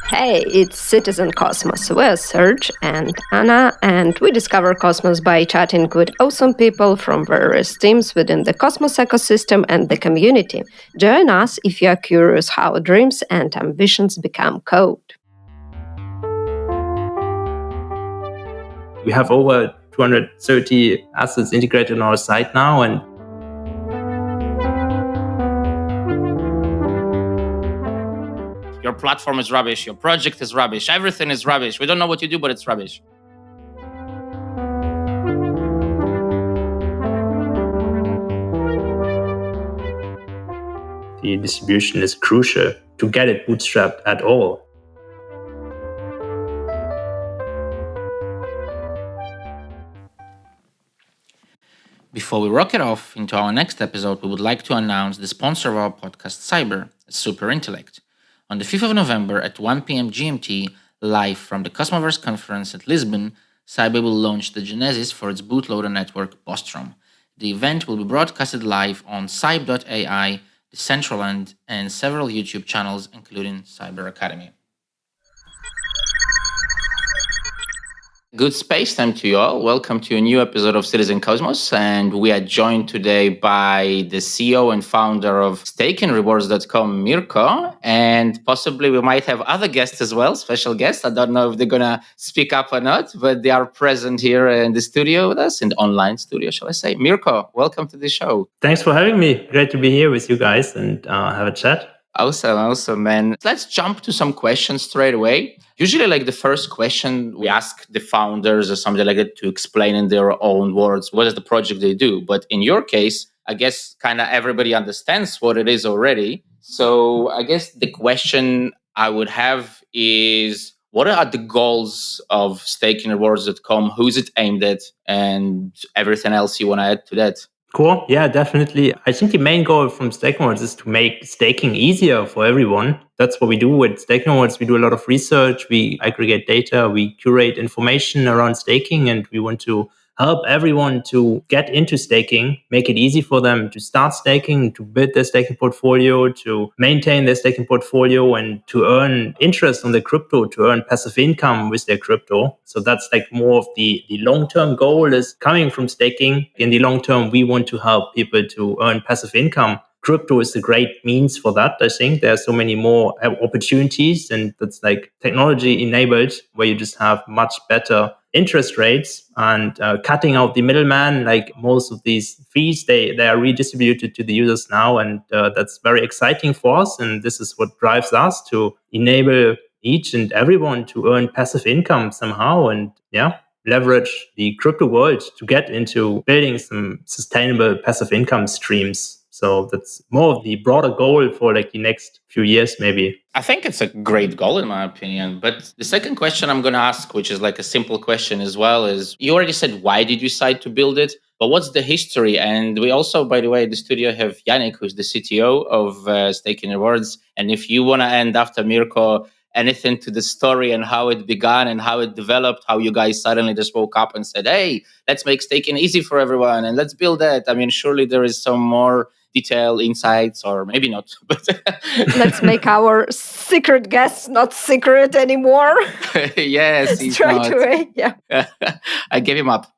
Hey, it's Citizen Cosmos. We're Serge and Anna, and we discover Cosmos by chatting with awesome people from various teams within the Cosmos ecosystem and the community. Join us if you are curious how dreams and ambitions become code. We have over 230 assets integrated on our site now, and your platform is rubbish, your project is rubbish, everything is rubbish. We don't know what you do, but it's rubbish. the distribution is crucial to get it bootstrapped at all. Before we rocket off into our next episode, we would like to announce the sponsor of our podcast, Cyber, Super Intellect. On the 5th of November at 1 p.m. GMT, live from the Cosmoverse conference at Lisbon, Cyber will launch the genesis for its bootloader network, Bostrom. The event will be broadcasted live on cybe.ai, Decentraland, and several YouTube channels, including Cyber Academy. Good space time to you all. Welcome to a new episode of Citizen Cosmos. And we are joined today by the CEO and founder of Stakingrewards.com, Mirko. And possibly we might have other guests as well, special guests. I don't know if they're going to speak up or not, but they are present here in the studio with us, in the online studio, shall I say. Mirko, welcome to the show. Thanks for having me. Great to be here with you guys and have a chat. Awesome, man. Let's jump to some questions straight away. Usually, like the first question, we ask the founders or something like that to explain in their own words what is the project they do. But in your case, I guess kind of everybody understands what it is already. So I guess the question I would have is, what are the goals of Stakingrewards.com? Who's it aimed at? And everything else you want to add to that? Cool. Yeah, definitely. I think the main goal from Stakingrewards is to make staking easier for everyone. That's what we do with Stakingrewards. We do a lot of research. We aggregate data. We curate information around staking, and we want to help everyone to get into staking, make it easy for them to start staking, to build their staking portfolio, to maintain their staking portfolio, and to earn interest on their crypto, to earn passive income with their crypto. So that's like more of the long-term goal is coming from staking. In the long term, we want to help people to earn passive income. Crypto is a great means for that. I think there are so many more opportunities, and that's like technology enabled, where you just have much better interest rates and cutting out the middleman. Like most of these fees, they are redistributed to the users now, and that's very exciting for us. And this is what drives us to enable each and everyone to earn passive income somehow, and leverage the crypto world to get into building some sustainable passive income streams. So that's more of the broader goal for like the next few years, maybe. I think it's a great goal in my opinion. But the second question I'm going to ask, which is like a simple question as well, is you already said, why did you decide to build it? But what's the history? And we also, by the way, in the studio have Jannik, who's the CTO of Stakingrewards. And if you want to end after Mirko, anything to the story and how it began and how it developed, how you guys suddenly just woke up and said, hey, let's make staking easy for everyone and let's build that. I mean, surely there is some more detailed insights, or maybe not. But Let's make our secret guest not secret anymore. Yes, he's Straight not. away. Yeah. I gave him up.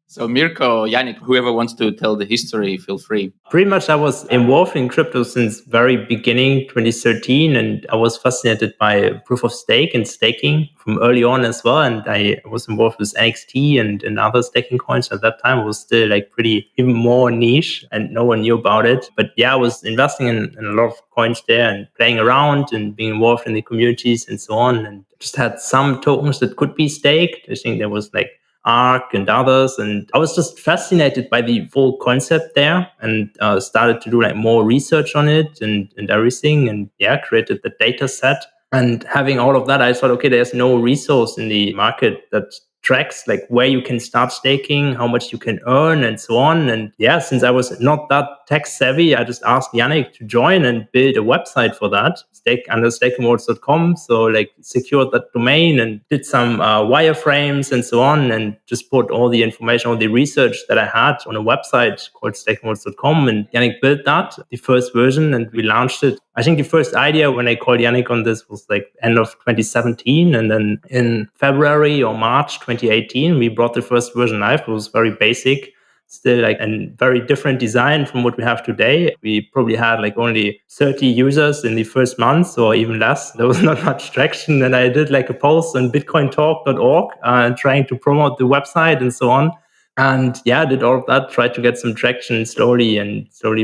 So Mirko, Jannik, whoever wants to tell the history, feel free. Pretty much I was involved in crypto since very beginning, 2013, and I was fascinated by proof of stake and staking from early on as well. And I was involved with NXT and other staking coins at that time. It was still like pretty even more niche and no one knew about it. But yeah, I was investing in a lot of coins there and playing around and being involved in the communities and so on. And just had some tokens that could be staked. I think there was like ARC and others, and I was just fascinated by the full concept there, and started to do like more research on it and everything, and created the data set. And having all of that, I thought, okay, there's no resource in the market that tracks like where you can start staking, how much you can earn, and so on. And since I was not that tech savvy, I just asked Jannik to join and build a website for that, under stakingrewards.com. So like secured that domain and did some wireframes and so on, and just put all the information, all the research that I had on a website called stakingrewards.com. And Jannik built that, the first version, and we launched it, I think the first idea when I called Jannik on this was like end of 2017. And then in February or March 2018, we brought the first version live. It was very basic, still like a very different design from what we have today. We probably had like only 30 users in the first month or even less. There was not much traction. And I did like a post on bitcointalk.org trying to promote the website and so on. And yeah, did all of that, tried to get some traction slowly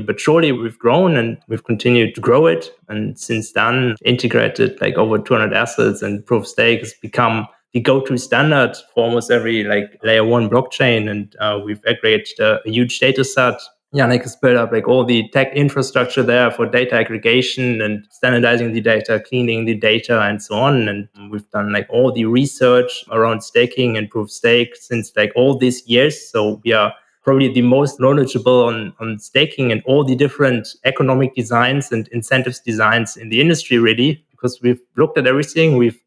but surely we've grown and we've continued to grow it. And since then, integrated like over 200 assets, and proof of stake has become the go-to standard for almost every like layer one blockchain. And we've aggregated a huge data set. Jannik has built up like all the tech infrastructure there for data aggregation and standardizing the data, cleaning the data, and so on. And we've done like all the research around staking and proof of stake since like all these years. So we are probably the most knowledgeable on staking and all the different economic designs and incentives designs in the industry, really, because we've looked at everything. We've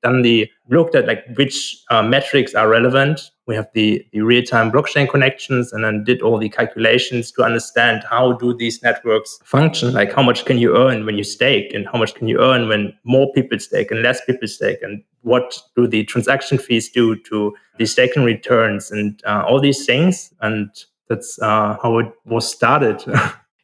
looked at like which metrics are relevant. We have the real-time blockchain connections, and then did all the calculations to understand how do these networks function, like how much can you earn when you stake, and how much can you earn when more people stake and less people stake, and what do the transaction fees do to the staking returns, and all these things. And that's how it was started.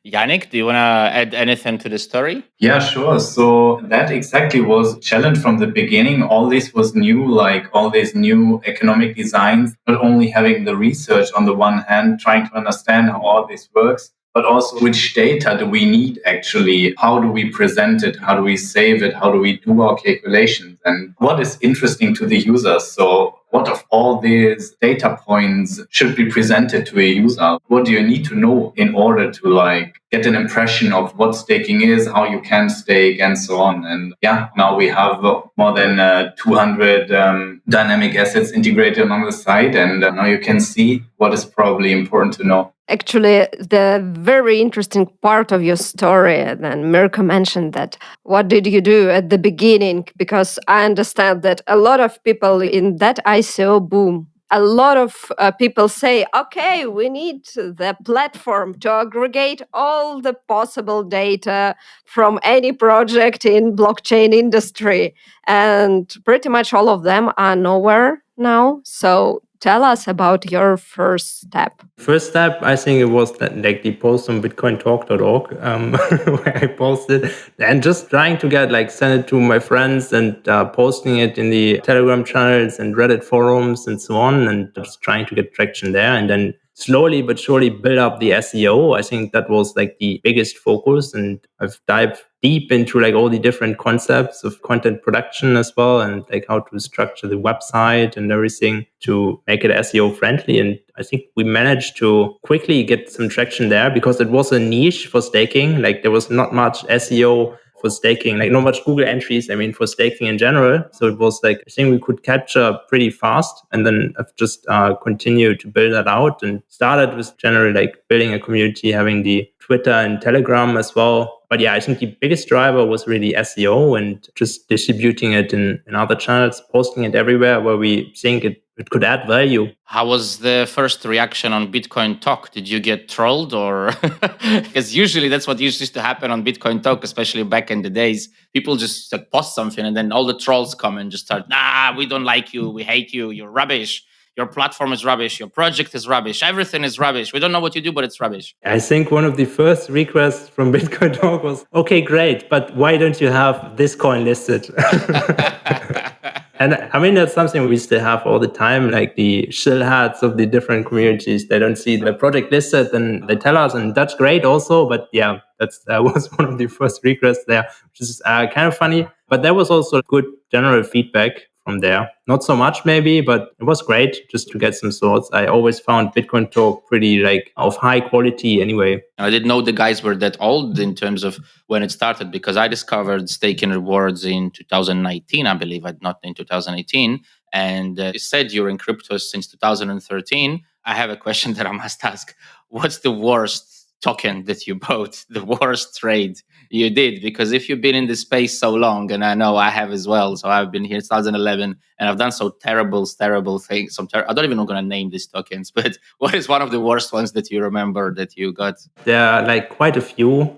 Jannik, do you want to add anything to the story? Yeah, sure. So that exactly was challenge from the beginning. All this was new, like all these new economic designs, not only having the research on the one hand, trying to understand how all this works, but also which data do we need actually? How do we present it? How do we save it? How do we do our calculations? And what is interesting to the users? So what of all these data points should be presented to a user? What do you need to know in order to like get an impression of what staking is, how you can stake, and so on? And yeah, now we have more than 200 dynamic assets integrated on the site, and now you can see what is probably important to know. Actually, the very interesting part of your story, then Mirko mentioned that. What did you do at the beginning? Because I understand that a lot of people in that ICO boom, a lot of people say, okay, we need the platform to aggregate all the possible data from any project in blockchain industry. And pretty much all of them are nowhere now. So tell us about your first step. First step, I think it was like the post on bitcointalk.org where I posted and just trying to get like send it to my friends and posting it in the Telegram channels and Reddit forums and so on, and just trying to get traction there. And then slowly but surely build up the SEO. I think that was like the biggest focus, and I've dived deep into like all the different concepts of content production as well, and like how to structure the website and everything to make it SEO friendly. And I think we managed to quickly get some traction there because it was a niche for staking. Like there was not much SEO for staking, like not much Google entries, I mean, for staking in general. So it was like, I think we could capture pretty fast. And then I've just continued to build that out, and started with generally like building a community, having the Twitter and Telegram as well. But yeah, I think the biggest driver was really SEO and just distributing it in other channels, posting it everywhere where we think it could add value. How was the first reaction on Bitcoin Talk? Did you get trolled, or because usually that's what used to happen on Bitcoin Talk, especially back in the days. People just like post something and then all the trolls come and just start, nah, we don't like you, we hate you, you're rubbish. Your platform is rubbish. Your project is rubbish. Everything is rubbish. We don't know what you do, but it's rubbish. I think one of the first requests from Bitcoin Talk was, okay, great, but why don't you have this coin listed? And I mean, that's something we still have all the time, like the shill hats of the different communities. They don't see the project listed and they tell us, and that's great also. But yeah, that was one of the first requests there, which is kind of funny. But there was also good general feedback from there. Not so much maybe, but it was great just to get some thoughts. I always found Bitcoin Talk pretty like of high quality anyway. I didn't know the guys were that old in terms of when it started, because I discovered Stakingrewards in 2019, I believe, not in 2018. And you said you're in crypto since 2013. I have a question that I must ask. What's the worst token that you bought, the worst trade you did? Because if you've been in this space so long, and I know I have as well, so I've been here 2011, and I've done so terrible things. I don't even know going to name these tokens, but what is one of the worst ones that you remember that you got? There are like quite a few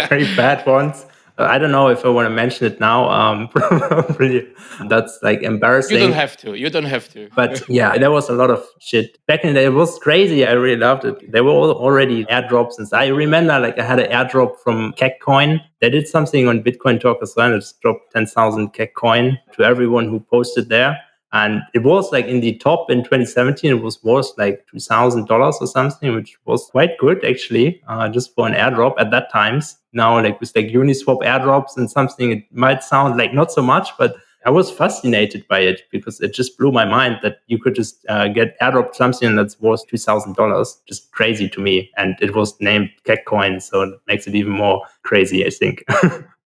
very bad ones. I don't know if I want to mention it now. Probably that's like embarrassing. You don't have to. But yeah, there was a lot of shit. Back in the day, it was crazy. I really loved it. There were already airdrops. And I remember like I had an airdrop from Kek Coin. They did something on Bitcoin Talk as well. It just dropped 10,000 Kek Coin to everyone who posted there. And it was like in the top in 2017, it was worth like $2,000 or something, which was quite good actually, just for an airdrop at that times. Now, like with like Uniswap airdrops and something, it might sound like not so much, but I was fascinated by it because it just blew my mind that you could just get airdrop something that's worth $2,000. Just crazy to me. And it was named Kek Coin, so it makes it even more crazy, I think.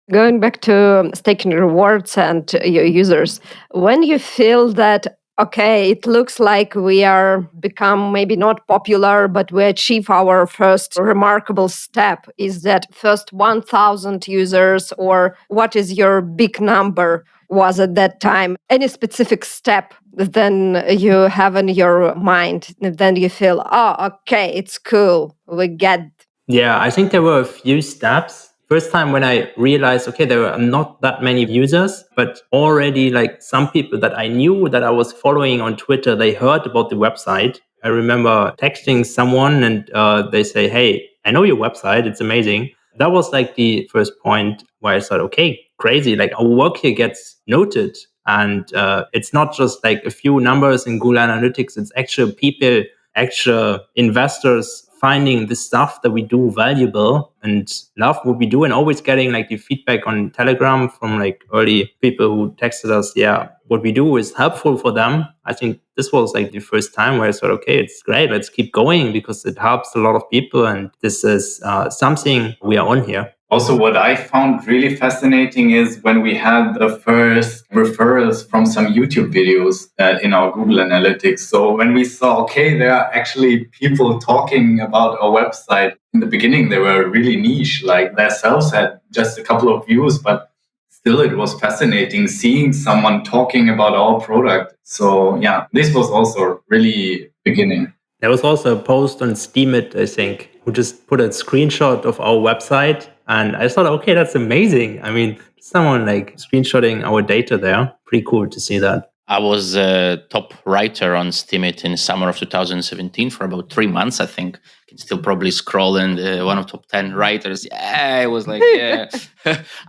Going back to staking rewards and your users, when you feel that, okay, it looks like we are become maybe not popular, but we achieve our first remarkable step, is that first 1,000 users, or what is your big number was at that time? Any specific step then you have in your mind, then you feel, oh, okay, it's cool, we get. Yeah, I think there were a few steps. First time when I realized, okay, there were not that many users, but already like some people that I knew that I was following on Twitter, they heard about the website. I remember texting someone and they say, hey, I know your website. It's amazing. That was like the first point where I thought, okay, crazy. Like our work here gets noted. And it's not just like a few numbers in Google Analytics. It's actual people, actual investors finding the stuff that we do valuable and love what we do, and always getting like the feedback on Telegram from like early people who texted us, yeah, what we do is helpful for them. I think this was like the first time where I thought, okay, it's great, let's keep going because it helps a lot of people and this is something we are on here. Also, what I found really fascinating is when we had the first referrals from some YouTube videos in our Google Analytics. So when we saw, okay, there are actually people talking about our website. In the beginning, they were really niche, like themselves had just a couple of views, but still it was fascinating seeing someone talking about our product. So yeah, this was also really beginning. There was also a post on Steemit, I think, who just put a screenshot of our website. And I thought, okay, that's amazing. I mean, someone like screenshotting our data there. Pretty cool to see that. I was a top writer on Steemit in summer of 2017 for about 3 months, I think. You can still probably scroll in one of top 10 writers. Yeah, it was like, yeah.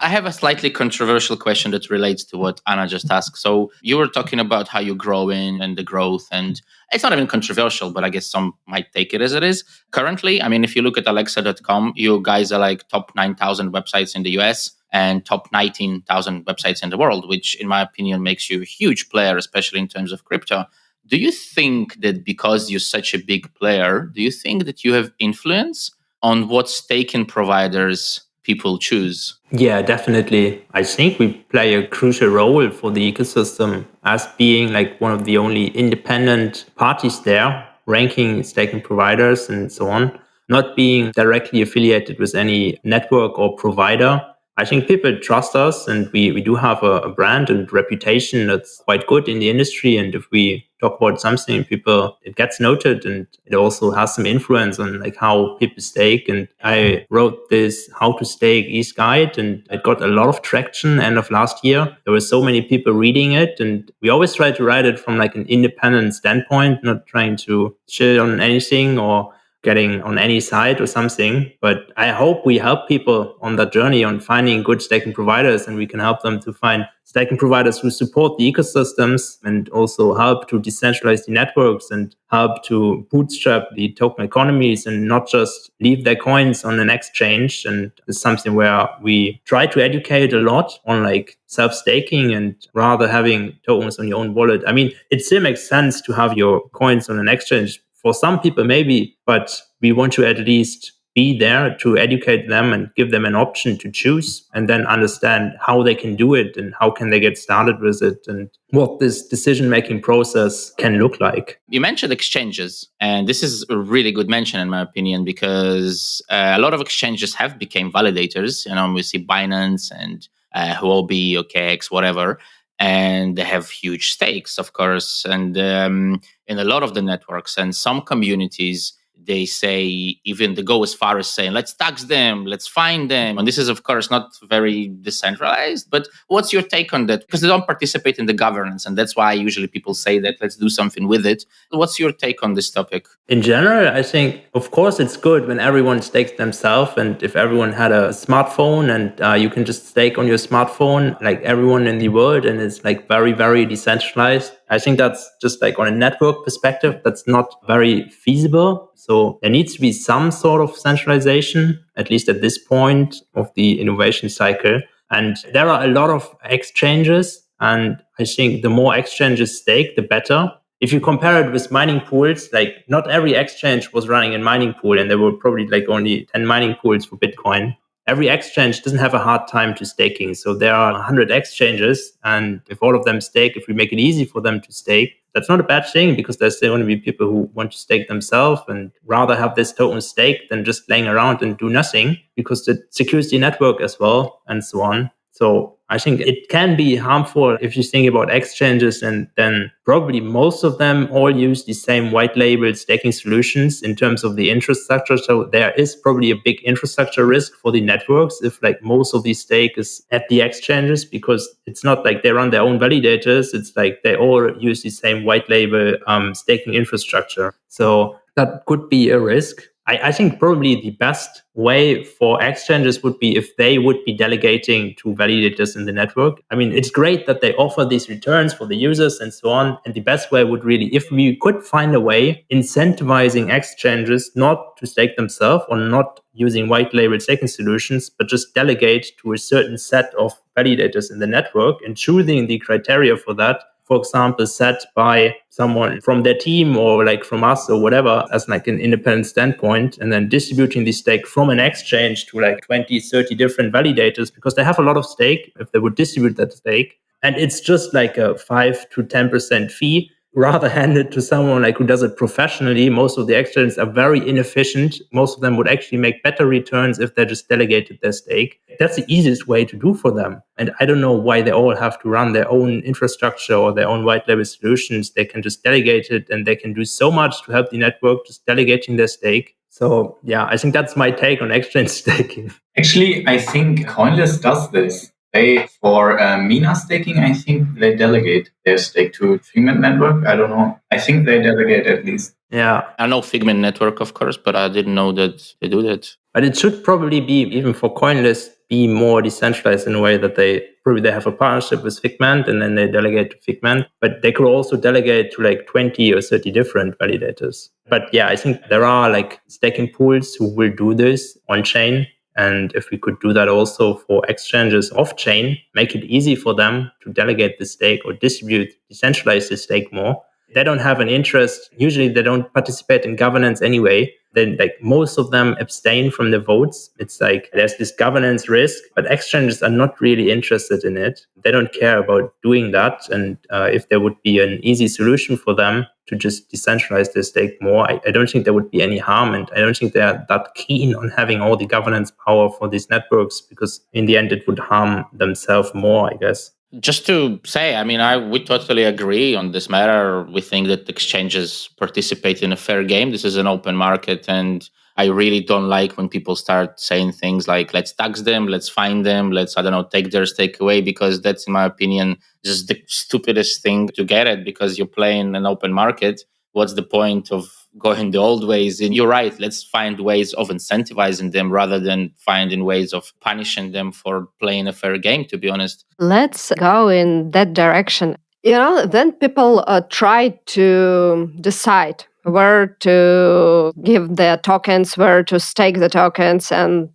I have a slightly controversial question that relates to what Anna just asked. So you were talking about how you're growing and the growth, and it's not even controversial, but I guess some might take it as it is. Currently, I mean, if you look at alexa.com, you guys are like top 9,000 websites in the US and top 19,000 websites in the world, which in my opinion makes you a huge player, especially in terms of crypto. Do you think that because you're such a big player, do you think that you have influence on what staking providers people choose? Yeah, definitely. I think we play a crucial role for the ecosystem as being like one of the only independent parties there, ranking staking providers and so on, not being directly affiliated with any network or provider. I think people trust us and we do have a brand and reputation that's quite good in the industry. And if we talk about something, it gets noted and it also has some influence on like how people stake. And I wrote this How to Stake East guide and it got a lot of traction end of last year. There were so many people reading it and we always try to write it from like an independent standpoint, not trying to shit on anything or getting on any side or something. But I hope we help people on that journey on finding good staking providers and we can help them to find staking providers who support the ecosystems and also help to decentralize the networks and help to bootstrap the token economies and not just leave their coins on an exchange. And it's something where we try to educate a lot on like self-staking and rather having tokens on your own wallet. I mean, it still makes sense to have your coins on an exchange. For some people, maybe, but we want to at least be there to educate them and give them an option to choose, and then understand how they can do it and how can they get started with it and what this decision-making process can look like. You mentioned exchanges, and this is a really good mention in my opinion, because a lot of exchanges have become validators. We see Binance and Huobi, OKX, whatever, and they have huge stakes, of course, and in a lot of the networks and some communities, they say, even they go as far as saying, let's tax them, let's fine them. And this is, of course, not very decentralized. But what's your take on that? Because they don't participate in the governance. And that's why usually people say that let's do something with it. What's your take on this topic? In general, I think, of course, it's good when everyone stakes themselves. And if everyone had a smartphone and you can just stake on your smartphone, like everyone in the world, and it's like very, very decentralized. I think that's just like on a network perspective, that's not very feasible. So there needs to be some sort of centralization, at least at this point of the innovation cycle. And there are a lot of exchanges. And I think the more exchanges stake, the better. If you compare it with mining pools, like not every exchange was running a mining pool, and there were probably like only 10 mining pools for Bitcoin. Every exchange doesn't have a hard time to staking. So there are 100 exchanges, and if all of them stake, if we make it easy for them to stake, that's not a bad thing, because there's still going to be people who want to stake themselves and rather have this token staked than just laying around and do nothing, because it secures the network as well, and so on. So I think it can be harmful if you think about exchanges, and then probably most of them all use the same white label staking solutions in terms of the infrastructure. So there is probably a big infrastructure risk for the networks if like most of the stake is at the exchanges, because it's not like they run their own validators. It's like they all use the same white label staking infrastructure. So that could be a risk. I think probably the best way for exchanges would be if they would be delegating to validators in the network. I mean, it's great that they offer these returns for the users and so on. And the best way would really, if we could find a way incentivizing exchanges not to stake themselves or not using white label staking solutions, but just delegate to a certain set of validators in the network and choosing the criteria for that, for example, set by someone from their team or like from us or whatever as like an independent standpoint, and then distributing the stake from an exchange to like 20, 30 different validators, because they have a lot of stake if they would distribute that stake. And it's just like a 5 to 10% fee, rather hand it to someone like who does it professionally. Most of the exchanges are very inefficient. Most of them would actually make better returns if they just delegated their stake. That's the easiest way to do for them. And I don't know why they all have to run their own infrastructure or their own white label solutions. They can just delegate it, and they can do so much to help the network just delegating their stake. So yeah, I think that's my take on exchange staking. Actually, I think Coinlist does this. For Mina staking, I think they delegate their stake to Figment Network. I don't know. I think they delegate at least. Yeah. I know Figment Network, of course, but I didn't know that they do that. But it should probably be, even for Coinlist, be more decentralized in a way that they have a partnership with Figment and then they delegate to Figment. But they could also delegate to like 20 or 30 different validators. But yeah, I think there are like staking pools who will do this on chain. And if we could do that also for exchanges off chain, make it easy for them to delegate the stake or decentralize the stake more. They don't have an interest. Usually they don't participate in governance anyway. Then like most of them abstain from the votes. It's like there's this governance risk, but exchanges are not really interested in it. They don't care about doing that. And if there would be an easy solution for them to just decentralize their stake more, I don't think there would be any harm. And I don't think they're that keen on having all the governance power for these networks, because in the end, it would harm themselves more, I guess. Just to say, I mean, we totally agree on this matter. We think that exchanges participate in a fair game. This is an open market, and I really don't like when people start saying things like, let's tax them, let's fine them, let's, I don't know, take their stake away, because that's, in my opinion, just the stupidest thing to get at, because you're playing an open market. What's the point of going the old ways? And you're right, let's find ways of incentivizing them rather than finding ways of punishing them for playing a fair game, to be honest. Let's go in that direction. Then people try to decide where to give their tokens, where to stake the tokens, and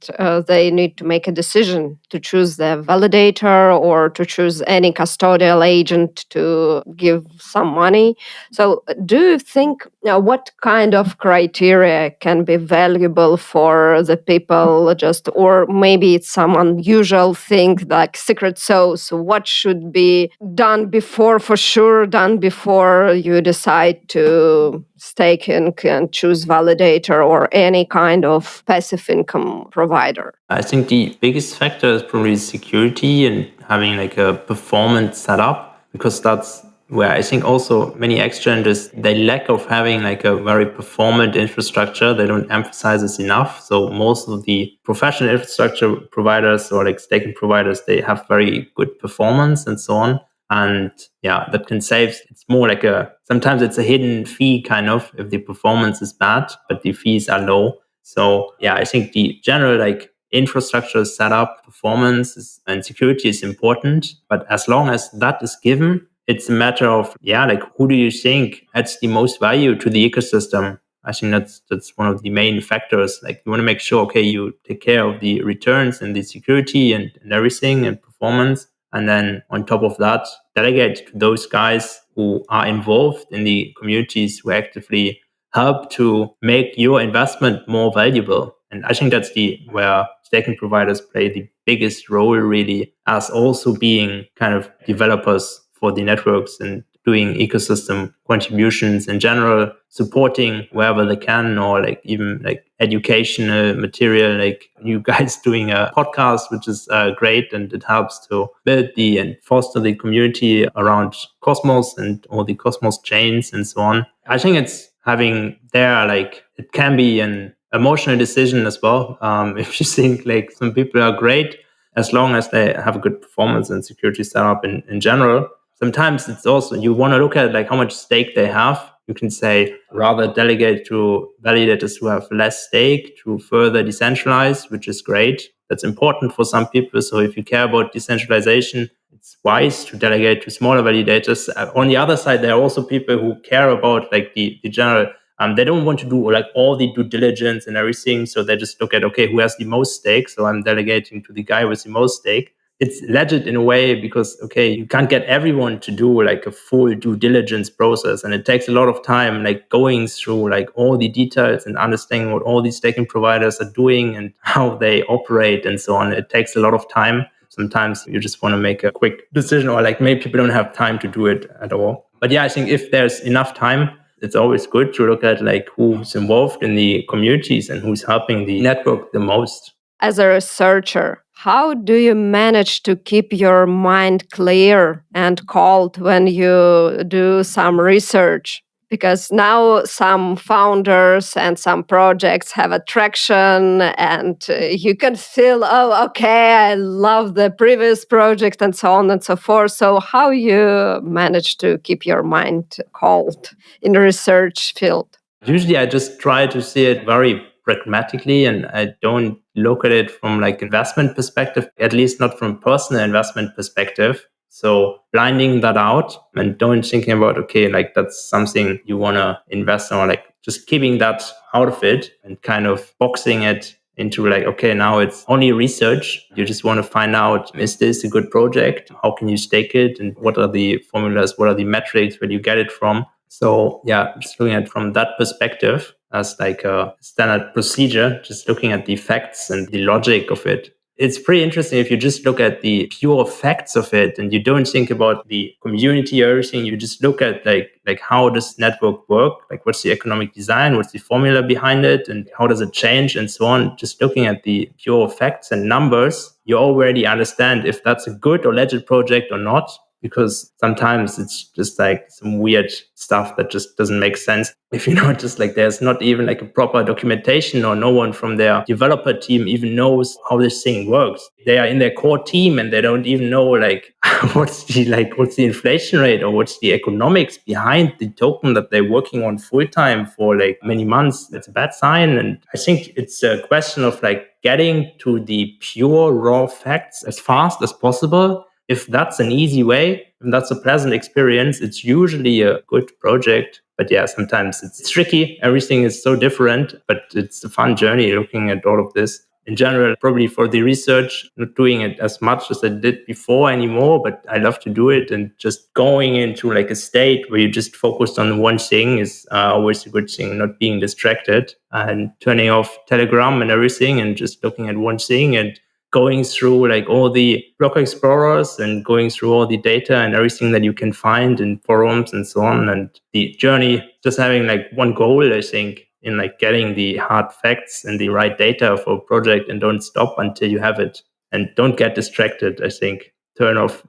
they need to make a decision to choose the validator or to choose any custodial agent to give some money. So do you think what kind of criteria can be valuable for the people, just, or maybe it's some unusual thing like secret sauce? What should be done before, for sure, done before you decide to stake and choose validator or any kind of passive income provider? I think the biggest factor is probably security and having like a performance setup, because that's where I think also many exchanges, they lack of having like a very performant infrastructure. They don't emphasize this enough. So most of the professional infrastructure providers or like staking providers, they have very good performance and so on. And yeah, that can save. It's more like sometimes it's a hidden fee kind of if the performance is bad, but the fees are low. So yeah, I think the general like infrastructure setup, performance and security is important. But as long as that is given, it's a matter of, like, who do you think adds the most value to the ecosystem? I think that's one of the main factors. Like, you want to make sure, okay, you take care of the returns and the security and everything and performance. And then on top of that, delegate to those guys who are involved in the communities who actively help to make your investment more valuable. And I think that's where staking providers play the biggest role, really, as also being kind of developers for the networks and doing ecosystem contributions in general, supporting wherever they can, or like even like educational material, like you guys doing a podcast, which is great, and it helps to build and foster the community around Cosmos and all the Cosmos chains and so on. I think it's having there, like, it can be an emotional decision as well. If you think like some people are great, as long as they have a good performance and security setup in general. Sometimes it's also, you want to look at like how much stake they have. You can say rather delegate to validators who have less stake to further decentralize, which is great. That's important for some people. So if you care about decentralization, it's wise to delegate to smaller validators. On the other side, there are also people who care about like the general. They don't want to do like all the due diligence and everything. So they just look at, okay, who has the most stake? So I'm delegating to the guy with the most stake. It's legit in a way because, okay, you can't get everyone to do like a full due diligence process. And it takes a lot of time, like going through like all the details and understanding what all these staking providers are doing and how they operate and so on. It takes a lot of time. Sometimes you just want to make a quick decision, or like maybe people don't have time to do it at all. But yeah, I think if there's enough time, it's always good to look at like who's involved in the communities and who's helping the network the most. As a researcher, how do you manage to keep your mind clear and cold when you do some research? Because now some founders and some projects have attraction, and you can feel, oh, okay, I love the previous project and so on and so forth. So how you manage to keep your mind cold in the research field? Usually I just try to see it very pragmatically, and I don't look at it from like investment perspective, at least not from personal investment perspective. So blinding that out and don't thinking about, okay, like that's something you want to invest in, or like just keeping that out of it and kind of boxing it into like, okay, now it's only research. You just want to find out, is this a good project? How can you stake it? And what are the formulas? What are the metrics? Where do you get it from? So yeah, just looking at it from that perspective as like a standard procedure, just looking at the facts and the logic of it. It's pretty interesting if you just look at the pure facts of it and you don't think about the community or everything. You just look at like how does network work? Like what's the economic design? What's the formula behind it? And how does it change and so on? Just looking at the pure facts and numbers, you already understand if that's a good or legit project or not. Because sometimes it's just like some weird stuff that just doesn't make sense. If you know, just like there's not even like a proper documentation, or no one from their developer team even knows how this thing works. They are in their core team and they don't even know like what's the inflation rate or what's the economics behind the token that they're working on full time for like many months. It's a bad sign. And I think it's a question of like getting to the pure raw facts as fast as possible. If that's an easy way, and that's a pleasant experience, it's usually a good project. But yeah, sometimes it's tricky. Everything is so different, but it's a fun journey looking at all of this. In general, probably for the research, not doing it as much as I did before anymore, but I love to do it. And just going into like a state where you just focused on one thing is always a good thing, not being distracted and turning off Telegram and everything and just looking at one thing and going through like all the block explorers and going through all the data and everything that you can find in forums and so on. And the journey, just having like one goal, I think, in like getting the hard facts and the right data for a project, and don't stop until you have it, and don't get distracted. I think turn off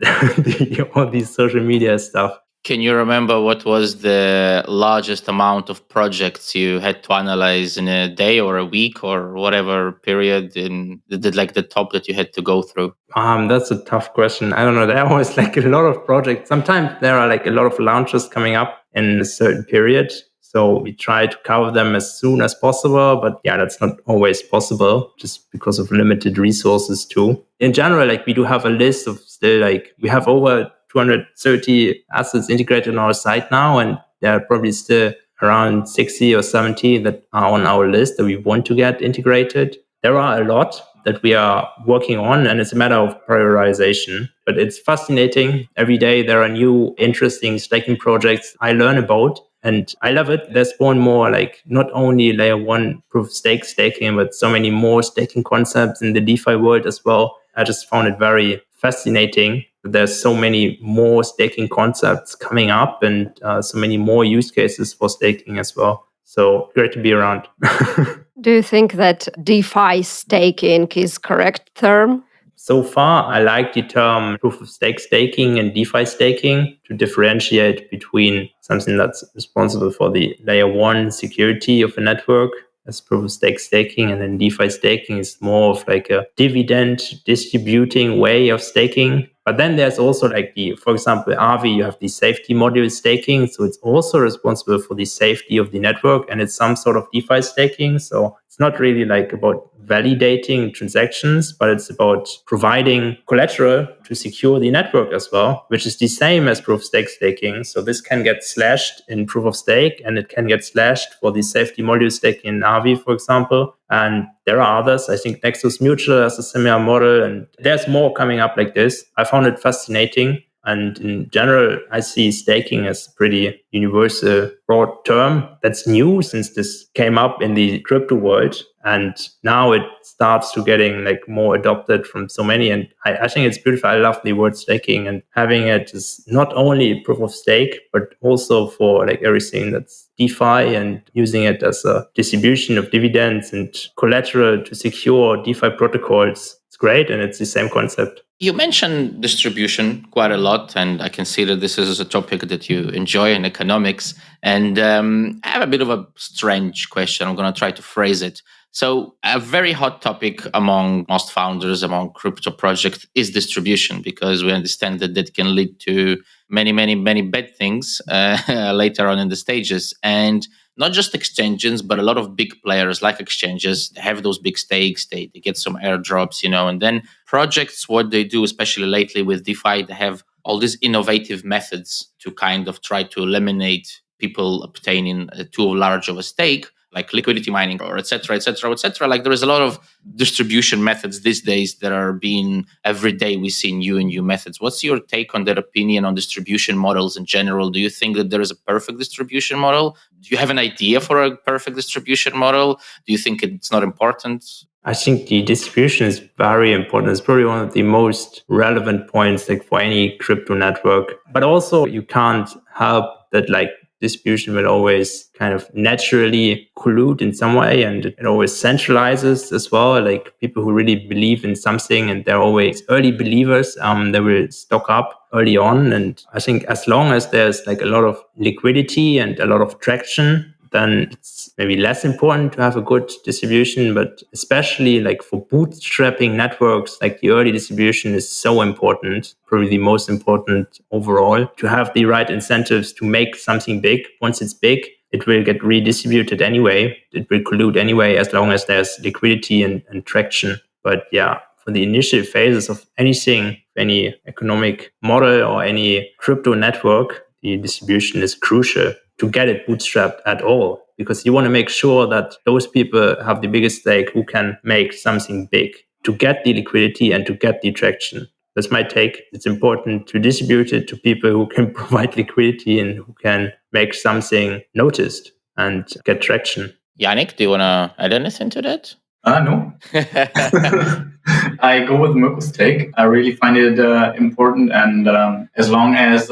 all these social media stuff. Can you remember what was the largest amount of projects you had to analyze in a day or a week or whatever period, in like the top that you had to go through? That's a tough question. I don't know. There are always like a lot of projects. Sometimes there are like a lot of launches coming up in a certain period. So we try to cover them as soon as possible. But yeah, that's not always possible just because of limited resources too. In general, like we do have a list of still like we have over 230 assets integrated on our site now. And there are probably still around 60 or 70 that are on our list that we want to get integrated. There are a lot that we are working on, and it's a matter of prioritization. But it's fascinating. Every day there are new interesting staking projects I learn about, and I love it. There's more and more like not only layer one proof of stake staking, but so many more staking concepts in the DeFi world as well. I just found it very fascinating. There's so many more staking concepts coming up, and so many more use cases for staking as well. So great to be around. Do you think that DeFi staking is correct term? So far, I like the term proof of stake staking and DeFi staking to differentiate between something that's responsible for the layer one security of a network as proof of stake staking, and then DeFi staking is more of like a dividend distributing way of staking. But then there's also like for example, Avi, you have the safety module staking. So it's also responsible for the safety of the network, and it's some sort of DeFi staking. So it's not really like about validating transactions, but it's about providing collateral to secure the network as well, which is the same as proof of stake staking. So this can get slashed in proof of stake, and it can get slashed for the safety module staking in Avi, for example. And there are others. I think Nexus Mutual has a similar model, and there's more coming up like this. I found it fascinating. And in general, I see staking as a pretty universal, broad term that's new since this came up in the crypto world. And now it starts to getting like more adopted from so many. And I think it's beautiful. I love the word staking, and having it is not only proof of stake, but also for like everything that's DeFi, and using it as a distribution of dividends and collateral to secure DeFi protocols. It's great. And it's the same concept. You mentioned distribution quite a lot, and I can see that this is a topic that you enjoy in economics. And I have a bit of a strange question. I'm going to try to phrase it. So a very hot topic among most founders, among crypto projects, is distribution, because we understand that that can lead to many, many, many bad things later on in the stages. And not just exchanges, but a lot of big players like exchanges have those big stakes. They get some airdrops, and then projects, what they do, especially lately with DeFi, they have all these innovative methods to kind of try to eliminate people obtaining too large of a stake, like liquidity mining or et cetera, et cetera, et cetera. Like there is a lot of distribution methods these days that are being, every day we see new and new methods. What's your take on that opinion on distribution models in general? Do you think that there is a perfect distribution model? Do you have an idea for a perfect distribution model? Do you think it's not important? I think the distribution is very important. It's probably one of the most relevant points like for any crypto network. But also you can't help that like distribution will always kind of naturally collude in some way, and it always centralizes as well. Like people who really believe in something, and they're always early believers, they will stock up early on. And I think as long as there's like a lot of liquidity and a lot of traction, then it's maybe less important to have a good distribution. But especially like for bootstrapping networks, like the early distribution is so important, probably the most important overall, to have the right incentives to make something big. Once it's big, it will get redistributed anyway. It will collude anyway, as long as there's liquidity and traction. But yeah, for the initial phases of anything, any economic model or any crypto network, the distribution is crucial to get it bootstrapped at all, because you want to make sure that those people have the biggest stake who can make something big to get the liquidity and to get the traction. That's my take. It's important to distribute it to people who can provide liquidity and who can make something noticed and get traction. Jannik, do you want to add anything to that? No. I go with Mirko's take. I really find it important, and as long as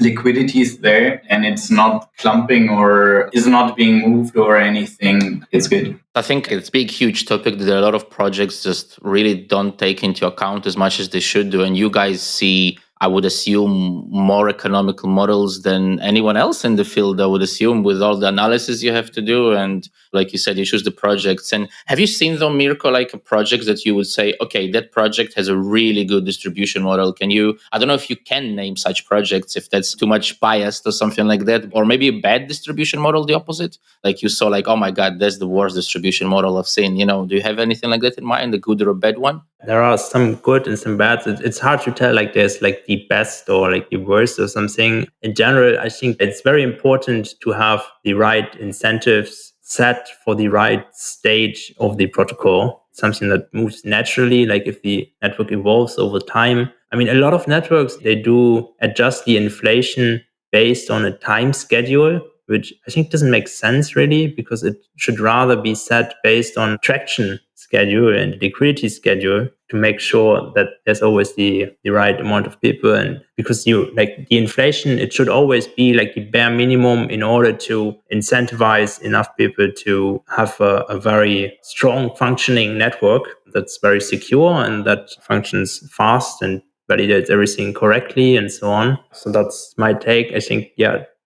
liquidity is there and it's not clumping or is not being moved or anything, it's good. I think it's a big, huge topic that a lot of projects just really don't take into account as much as they should do. And you guys see, I would assume, more economical models than anyone else in the field, I would assume, with all the analysis you have to do. And like you said, you choose the projects. And have you seen, though, Mirko, like a project that you would say, okay, that project has a really good distribution model? Can you, I don't know if you can name such projects, if that's too much biased or something like that, or maybe a bad distribution model, the opposite? Like you saw, like, oh my God, that's the worst distribution model I've seen. Do you have anything like that in mind, a good or a bad one? There are some good and some bad. It's hard to tell, like there's like the best or like the worst or something. In general, I think it's very important to have the right incentives set for the right stage of the protocol, something that moves naturally, like if the network evolves over time. I mean, a lot of networks, they do adjust the inflation based on a time schedule, which I think doesn't make sense really, because it should rather be set based on traction schedule and liquidity schedule to make sure that there's always the right amount of people. And because you like the inflation, it should always be like the bare minimum in order to incentivize enough people to have a very strong functioning network that's very secure and that functions fast and validates everything correctly and so on. So that's my take. I think,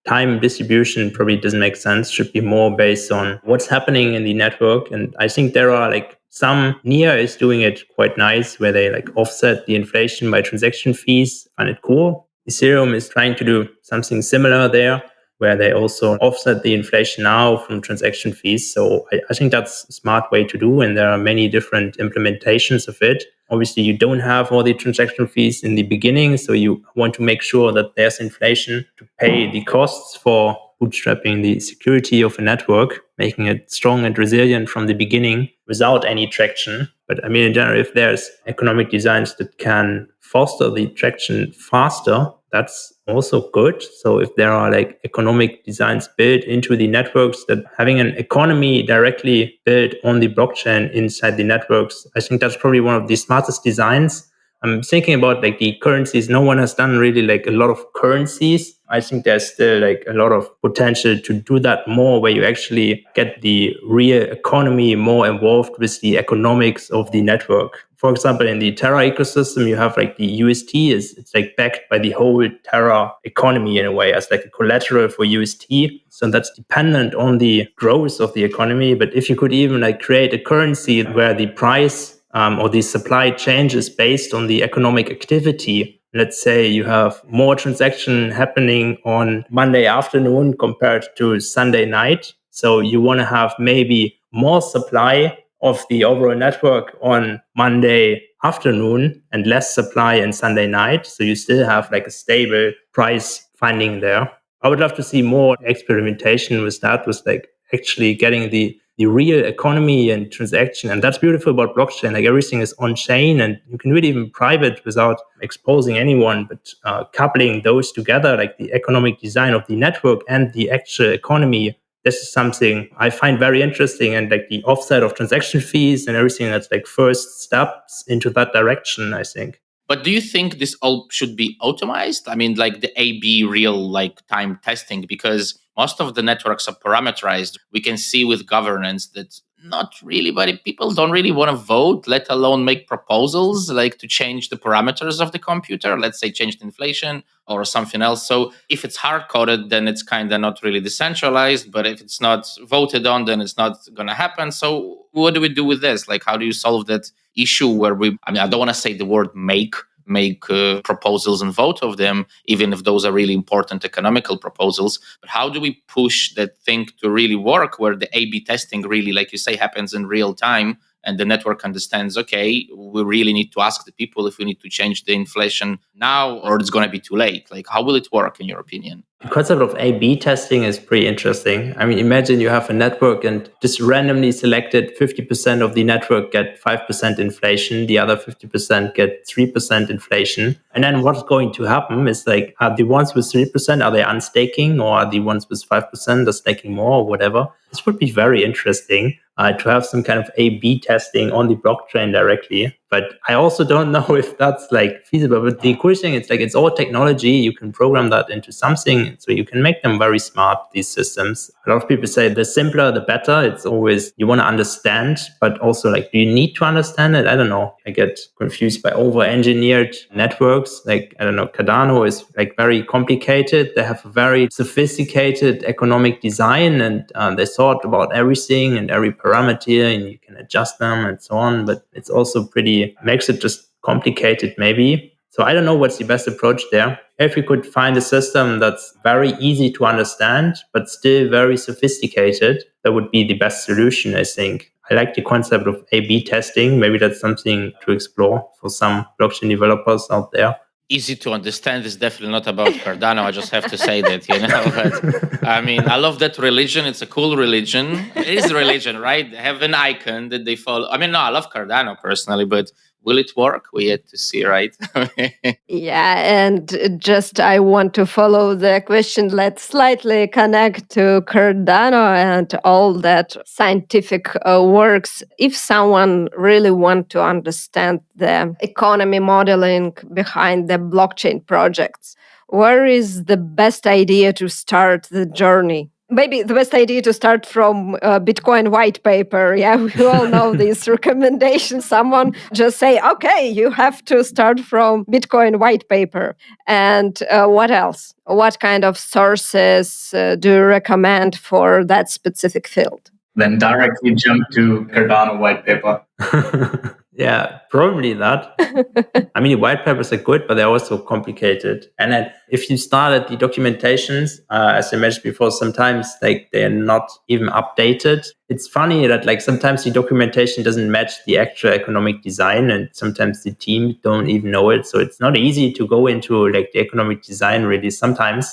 time distribution probably doesn't make sense, should be more based on what's happening in the network. And I think there are like some NIA is doing it quite nice, where they like offset the inflation by transaction fees. I find it cool. Ethereum is trying to do something similar there, where they also offset the inflation now from transaction fees. So I think that's a smart way to do. And there are many different implementations of it. Obviously, you don't have all the transaction fees in the beginning. So you want to make sure that there's inflation to pay the costs for bootstrapping the security of a network, making it strong and resilient from the beginning without any traction. But I mean, in general, if there's economic designs that can foster the traction faster, that's also good. So if there are like economic designs built into the networks, that having an economy directly built on the blockchain inside the networks, I think that's probably one of the smartest designs. I'm thinking about like the currencies. No one has done really like a lot of currencies. I think there's still like a lot of potential to do that more, where you actually get the real economy more involved with the economics of the network. For example, in the Terra ecosystem, you have like the UST it's like backed by the whole Terra economy in a way as like a collateral for UST. So that's dependent on the growth of the economy. But if you could even like create a currency where the price or the supply changes based on the economic activity. Let's say you have more transaction happening on Monday afternoon compared to Sunday night. So you want to have maybe more supply of the overall network on Monday afternoon and less supply on Sunday night. So you still have like a stable price finding there. I would love to see more experimentation with that, with like actually getting the real economy and transaction. And that's beautiful about blockchain. Like everything is on chain and you can really even private without exposing anyone, but coupling those together, like the economic design of the network and the actual economy. This is something I find very interesting, and like the offset of transaction fees and everything, that's like first steps into that direction, I think. But do you think this all should be automized? I mean, like the AB real like time testing, because most of the networks are parameterized. We can see with governance that not really, but people don't really want to vote, let alone make proposals like to change the parameters of the computer, let's say change the inflation or something else. So if it's hard coded, then it's kind of not really decentralized. But if it's not voted on, then it's not going to happen. So what do we do with this? Like, how do you solve that issue where I don't want to say the word make proposals and vote of them, even if those are really important economical proposals. But how do we push that thing to really work, where the A/B testing really, like you say, happens in real time and the network understands, okay, we really need to ask the people if we need to change the inflation now or it's going to be too late. Like, how will it work in your opinion? The concept of A/B testing is pretty interesting. I mean, imagine you have a network and just randomly selected 50% of the network get 5% inflation, the other 50% get 3% inflation. And then what's going to happen is like, are the ones with 3%, are they unstaking, or are the ones with 5% are staking more or whatever? This would be very interesting to have some kind of A/B testing on the blockchain directly. But I also don't know if that's like feasible. But the cool thing, it's like it's all technology. You can program that into something, so you can make them very smart, these systems. A lot of people say the simpler, the better. It's always you want to understand, but also like, do you need to understand it? I don't know. I get confused by over-engineered networks. Like, I don't know, Cardano is like very complicated. They have a very sophisticated economic design, and they thought about everything and every parameter, and you can adjust them and so on. But it's also makes it just complicated maybe. So I don't know what's the best approach there. If we could find a system that's very easy to understand, but still very sophisticated, that would be the best solution, I think. I like the concept of A/B testing. Maybe that's something to explore for some blockchain developers out there. Easy to understand is definitely not about Cardano. I just have to say that, But I mean, I love that religion. It's a cool religion. It is a religion, right? They have an icon that they follow. I mean, no, I love Cardano personally, but will it work? We yet to see, right? Yeah, and just I want to follow the question. Let's slightly connect to Cardano and all that scientific works. If someone really want to understand the economy modeling behind the blockchain projects, where is the best idea to start the journey? Maybe the best idea to start from Bitcoin white paper. Yeah, we all know these recommendations. Someone just say, okay, you have to start from Bitcoin white paper. And what else? What kind of sources do you recommend for that specific field? Then directly jump to Cardano white paper. Yeah, probably that. I mean, the white papers are good, but they're also complicated. And then if you start at the documentations, as I mentioned before, sometimes like they're not even updated. It's funny that like sometimes the documentation doesn't match the actual economic design, and sometimes the team don't even know it. So it's not easy to go into like the economic design really. Sometimes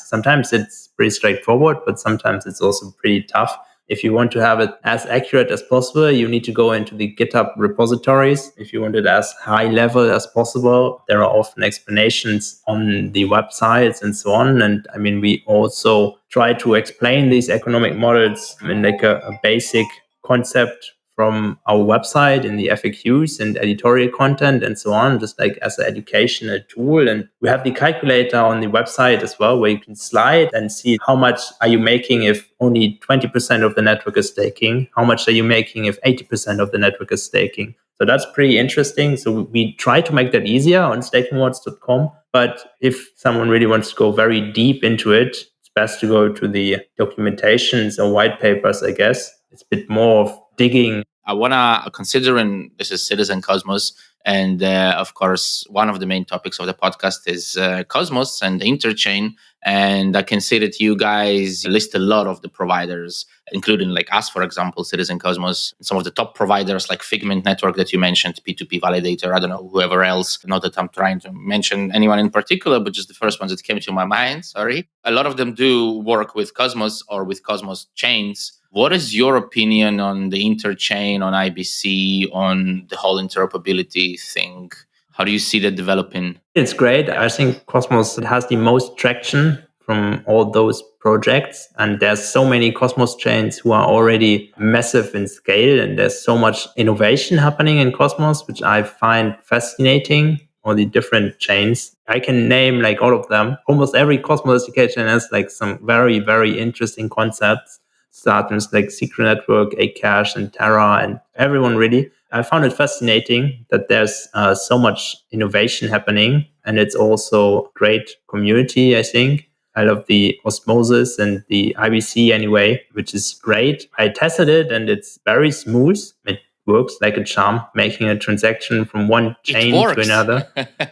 it's pretty straightforward, but sometimes it's also pretty tough. If you want to have it as accurate as possible, you need to go into the GitHub repositories. If you want it as high level as possible, there are often explanations on the websites and so on. And I mean, we also try to explain these economic models in like a basic concept from our website in the FAQs and editorial content and so on, just like as an educational tool. And we have the calculator on the website as well, where you can slide and see how much are you making if only 20% of the network is staking, how much are you making if 80% of the network is staking. So that's pretty interesting. So we try to make that easier on stakingrewards.com. But if someone really wants to go very deep into it, it's best to go to the documentations or white papers, I guess. It's a bit more of digging. I want to, considering this is Citizen Cosmos, and of course, one of the main topics of the podcast is Cosmos and the interchain. And I can see that you guys list a lot of the providers, including like us, for example, Citizen Cosmos, some of the top providers like Figment Network that you mentioned, P2P Validator, I don't know, whoever else. Not that I'm trying to mention anyone in particular, but just the first ones that came to my mind, sorry. A lot of them do work with Cosmos or with Cosmos chains. What is your opinion on the interchain, on IBC, on the whole interoperability thing? How do you see that developing? It's great. I think Cosmos has the most traction from all those projects. And there's so many Cosmos chains who are already massive in scale. And there's so much innovation happening in Cosmos, which I find fascinating. All the different chains. I can name like all of them. Almost every Cosmos chain has like some very, very interesting concepts. Startups like Secret Network, Akash, and Terra, and everyone really. I found it fascinating that there's so much innovation happening, and it's also great community, I think. I love the Osmosis and the IBC anyway, which is great. I tested it, and it's very smooth. It works like a charm, making a transaction from one chain to another.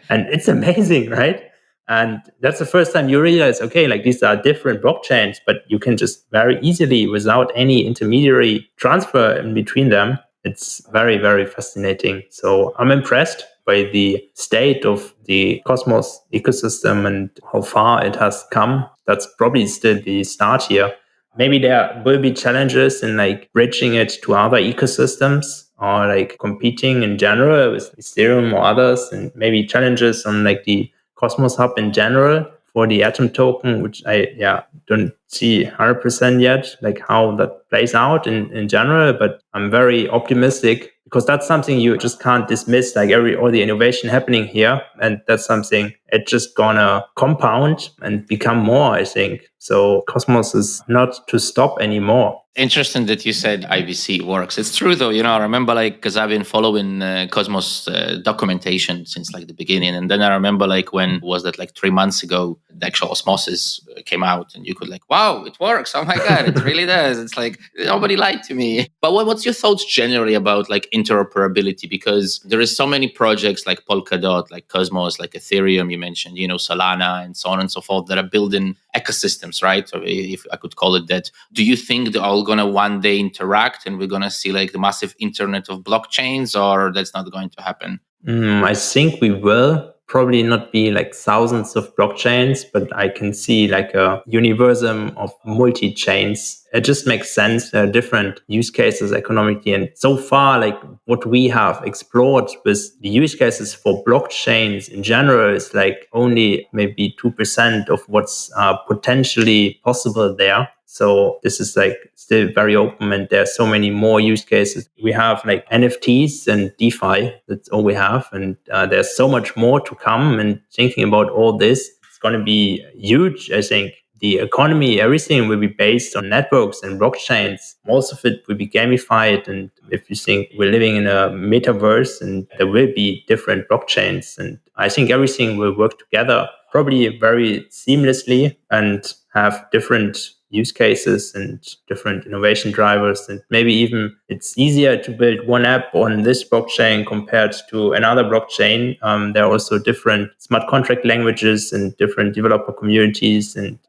And it's amazing, right? And that's the first time you realize, okay, like these are different blockchains, but you can just very easily, without any intermediary transfer in between them. It's very, very fascinating. So I'm impressed by the state of the Cosmos ecosystem and how far it has come. that's probably still the start here. Maybe there will be challenges in like bridging it to other ecosystems or like competing in general with Ethereum or others, and maybe challenges on like the Cosmos Hub in general for the Atom token, which I don't see 100% yet, like how that plays out in general. But I'm very optimistic because that's something you just can't dismiss, like all the innovation happening here. And that's something it's just gonna compound and become more, I think. So Cosmos is not to stop anymore. Interesting that you said IBC works. It's true though, I remember like, because I've been following Cosmos documentation since like the beginning. And then I remember like when was that, like 3 months ago, the actual osmosis came out and you could like, wow, it works. Oh my God, it really does. It's like, nobody lied to me. But what's your thoughts generally about like interoperability? Because there is so many projects like Polkadot, like Cosmos, like Ethereum, you mentioned, Solana and so on and so forth that are building ecosystems, right? Or if I could call it that. Do you think they're all going to one day interact and we're going to see like the massive internet of blockchains, or that's not going to happen? I think we will probably not be like thousands of blockchains, but I can see like a universum of multi-chains. It just makes sense. There are different use cases economically. And so far, like what we have explored with the use cases for blockchains in general is like only maybe 2% of what's potentially possible there. So this is like still very open, and there's so many more use cases. We have like NFTs and DeFi. That's all we have. And there's so much more to come. And thinking about all this, it's going to be huge, I think. The economy, everything will be based on networks and blockchains. Most of it will be gamified. And if you think we're living in a metaverse, and there will be different blockchains, and I think everything will work together probably very seamlessly and have different use cases and different innovation drivers. And maybe even it's easier to build one app on this blockchain compared to another blockchain. There are also different smart contract languages and different developer communities, and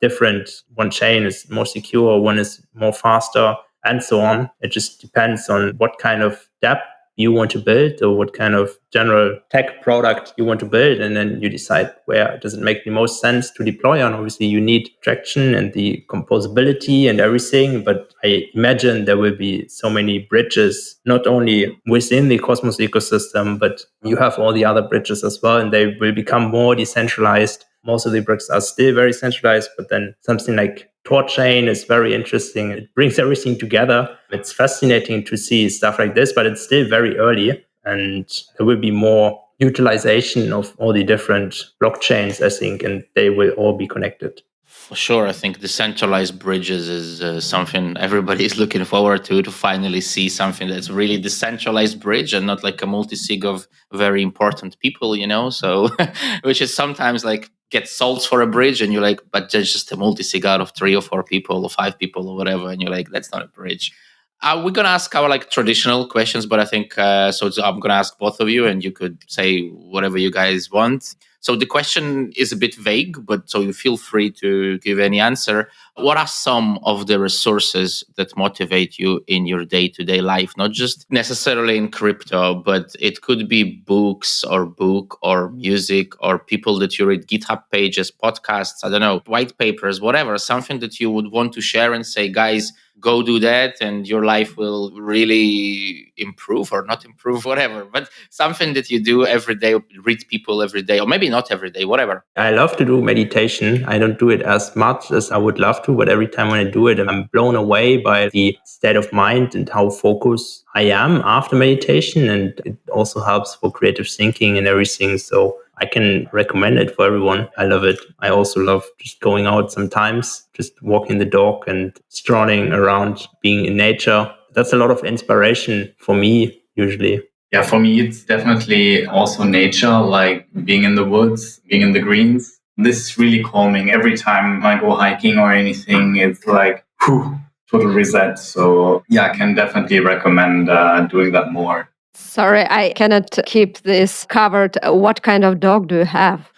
one chain is more secure, one is more faster, and so on. It just depends on what kind of dApp you want to build or what kind of general tech product you want to build. And then you decide where does it make the most sense to deploy on. Obviously, you need traction and the composability and everything. But I imagine there will be so many bridges, not only within the Cosmos ecosystem, but you have all the other bridges as well. And they will become more decentralized. Most of the bricks are still very centralized, but then something like TorChain is very interesting. It brings everything together. It's fascinating to see stuff like this, but it's still very early, and there will be more utilization of all the different blockchains, I think, and they will all be connected. For sure. I think decentralized bridges is something everybody is looking forward to finally see something that's really decentralized bridge and not like a multi-sig of very important people, so which is sometimes like get sold for a bridge and you're like, but there's just a multi-sig out of 3 or 4 people or 5 people or whatever. And you're like, that's not a bridge. We're going to ask our like traditional questions, but I think, I'm going to ask both of you and you could say whatever you guys want. So the question is a bit vague, but so you feel free to give any answer. What are some of the resources that motivate you in your day-to-day life? Not just necessarily in crypto, but it could be books or book or music or people that you read, GitHub pages, podcasts, I don't know, white papers, whatever, something that you would want to share and say, guys, go do that and your life will really improve or not improve, whatever. But something that you do every day, read people every day, or maybe not every day, whatever. I love to do meditation. I don't do it as much as I would love to, but every time when I do it, I'm blown away by the state of mind and how focused I am after meditation. And it also helps for creative thinking and everything. So I can recommend it for everyone. I love it. I also love just going out sometimes, just walking the dog and strolling around, being in nature. That's a lot of inspiration for me, usually. Yeah, for me, it's definitely also nature, like being in the woods, being in the greens. This is really calming. Every time I go hiking or anything, it's like, total reset. So yeah, I can definitely recommend doing that more. Sorry, I cannot keep this covered. What kind of dog do you have?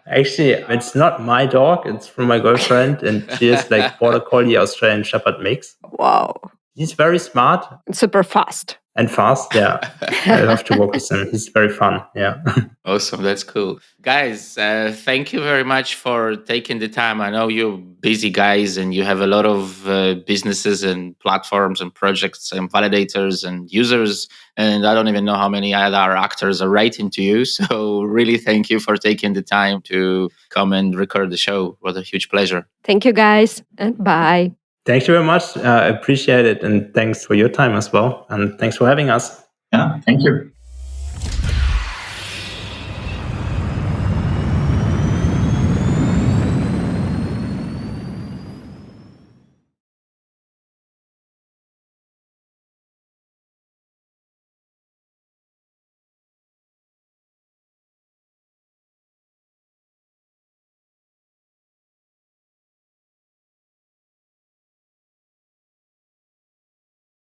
Actually, it's not my dog. It's from my girlfriend, and she is like Border Collie Australian Shepherd mix. Wow. He's very smart. Super fast. And fast, yeah. I love to work with him. He's very fun. Yeah. Awesome. That's cool. Guys, thank you very much for taking the time. I know you're busy guys and you have a lot of businesses and platforms and projects and validators and users. And I don't even know how many other actors are writing to you. So really thank you for taking the time to come and record the show. What a huge pleasure. Thank you, guys, and bye. Thank you very much. I appreciate it. And thanks for your time as well. And thanks for having us. Yeah, thank you.